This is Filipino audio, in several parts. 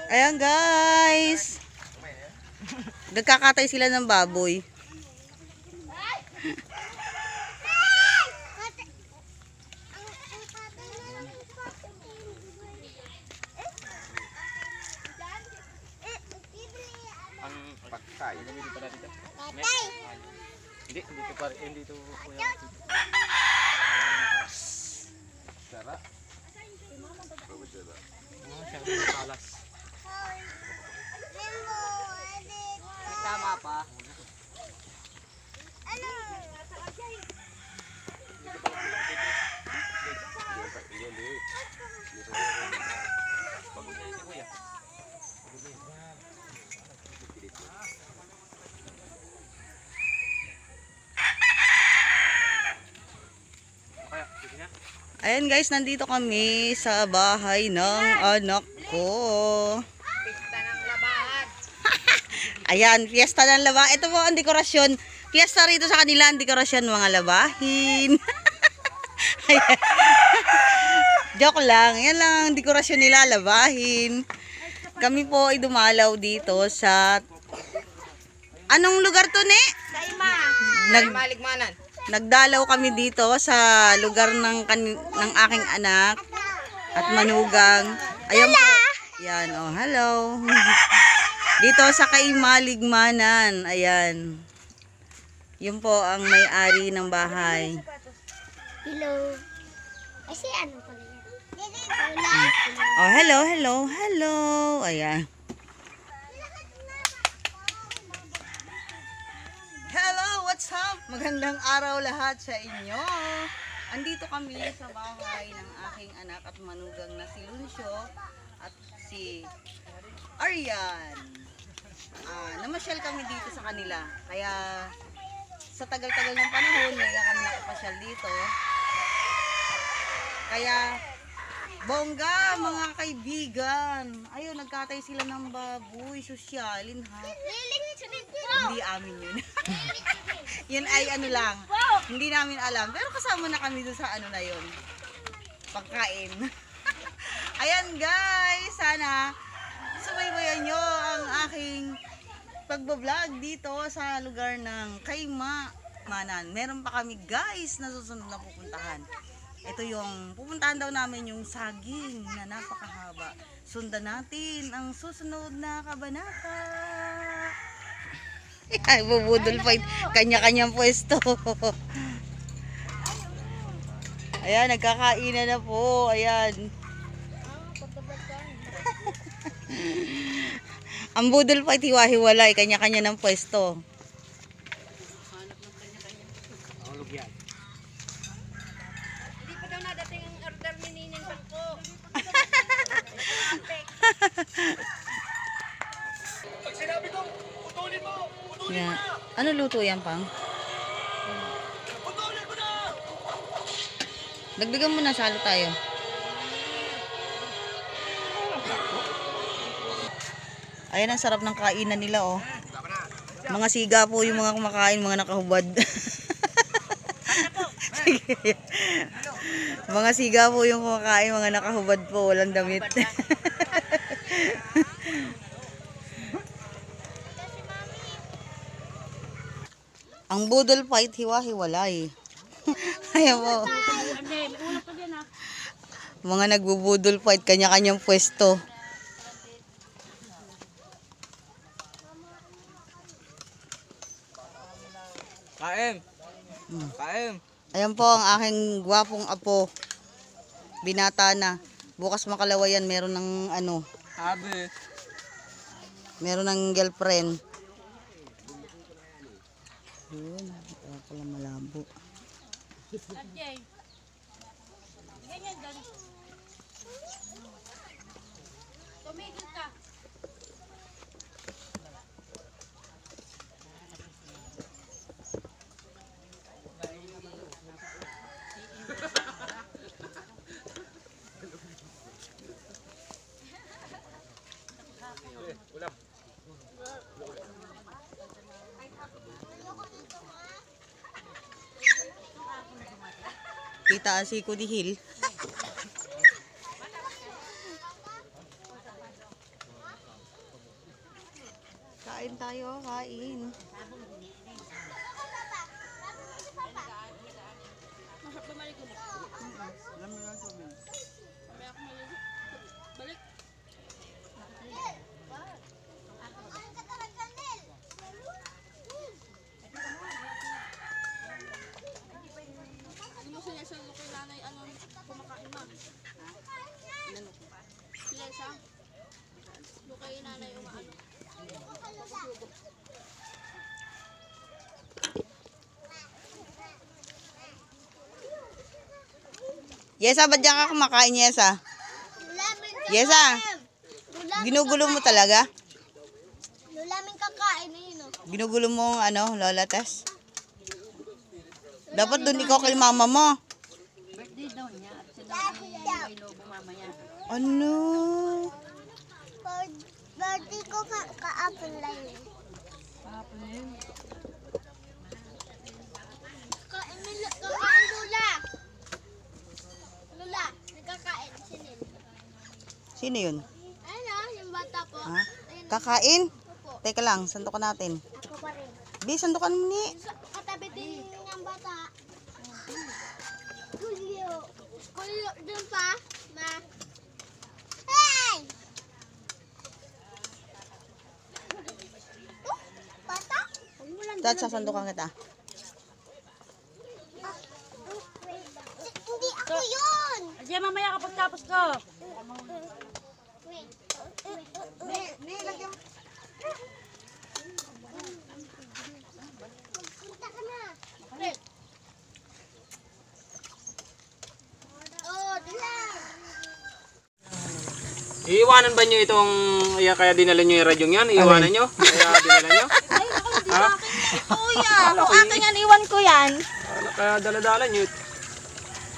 Ayan guys. Nagkakatay sila ng baboy. Ang pagkay. Hindi pa dito. Hindi dito pa hindi dito kuya. Sara. Oh, siya ang talas. Tama pa. Ano? Ayan guys, nandito kami sa bahay ng anak ko. Pista ng labahan. Ayan, fiesta ng labahin. Ito po ang dekorasyon. Fiesta rito sa kanila ang dekorasyon, mga labahin. Ayan. Joke lang. Yan lang ang dekorasyon nila, labahin. Kami po ay dumalaw dito sa... Anong lugar to, ne? Kaima. Maligmanan. Nagdalaw kami dito sa lugar ng aking anak at manugang. Ayan po. Yan, oh, hello. Dito sa Kaimaligmanan. Ayan. Yun po ang may-ari ng bahay. Hello. Kasi ano pala yan? Oh, hello, hello, hello. Ayan. Hello, what's up? Magandang araw lahat sa inyo. Andito kami sa bahay ng aking anak at manugang na si Lucio at si Arian. Namasyal kami dito sa kanila. Kaya sa tagal-tagal ng panahon, ngayon kami nakapasyal dito. Kaya bongga mga kaibigan. Ayun, nagkatay sila ng baboy. Sosyalin ha. Hindi amin yun. Yun ay ano lang. Hindi namin alam. Pero kasama na kami doon sa ano na yun. Pagkain. Ayan guys. Sana subaybayan nyo ang aking pagbablog dito sa lugar ng Kaimaligmanan. Meron pa kami guys na susunod na pupuntahan. Ito yung pupuntahan daw namin yung saging na napakahaba. Sundan natin ang susunod na kabanata. Ay, bubudol fight. Kanya-kanyang pwesto. Ayan, nagkakainan na po. Ayan. Ang budol fight, hiwa-hiwalay. Kanya-kanya ng pwesto. Ang lugyan. Hindi pa daw nadating ang order ni Ninang Bangko. Pag sinabi ko, putulin mo. Yan. Ano luto yan, Pang? Putulin mo na. Dagdagan mo na, salo tayo. Ayan, ang sarap ng kainan nila, oh. Mga siga po yung mga kumakain, mga nakahubad. Sige. Mga siga po yung kumakain, mga nakahubad po, walang damit. Ang budol fight, hiwa-hiwalay. Ayan po. Mga nagbubudol fight, kanya-kanyang pwesto. Kain. Kain. Ayan po ang aking gwapong apo. Binata na. Bukas makalawa yan, meron ng ano, Sabi. meron ng girlfriend. Yun, kaya pala malabo. Tumigil ka. Ulam. Kita si Kudihil. Kain tayo, kain. Yesa, ba't diyan ka kumakain, Yesa? Yesa, ginugulo mo talaga? Lulaming kakain na yun, oh. Ginugulo mo ano, Lola Tess? Dapat doon ikaw kay mama mo. Ano? Birthday ko ka-apple lang yun. Kakain Lula. Lula, nagkakain. Sinil. Sino yun? Ano, yung bata po. Ha? Kakain? Teka lang, sandukan natin. Ako pa rin. Bi, sandukan mo ni. Katabi din ng bata. Kulyo. Kulyo dun pa. Ma. Hey! Bata? Dad, sasandukan kita. Hindi ako yun! Diyan mamaya kapag tapos ko. Punta ka na. Oh, dilan. Iiwanan ba nyo itong, kaya dinala nyo yung radyong yan? Iiwanan nyo? Kaya dinala nyo? Ha? Kuya, kung akin yan, iwan ko yan. Kaya daladala nyo.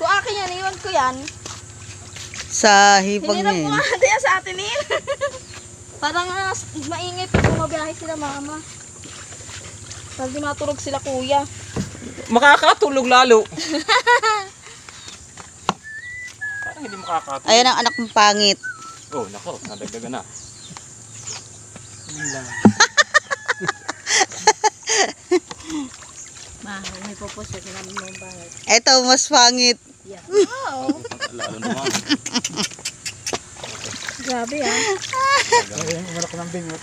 Kung akin yan, iwan ko yan. Sa hipag niya yun. Ate yan sa atin eh. Parang maingay pag bumabiyahe sila mama. Parang di maturog sila kuya. Makakatulog lalo. Parang hindi makakatulog. Ayan ang anak mong pangit. Oh, nako, nadagdagan na. Yun lang. Ma, may pupos na sinabi mo yung bahay. Eto, mas pangit. Lalo naman. Grabe ah. Umarap ng bingot.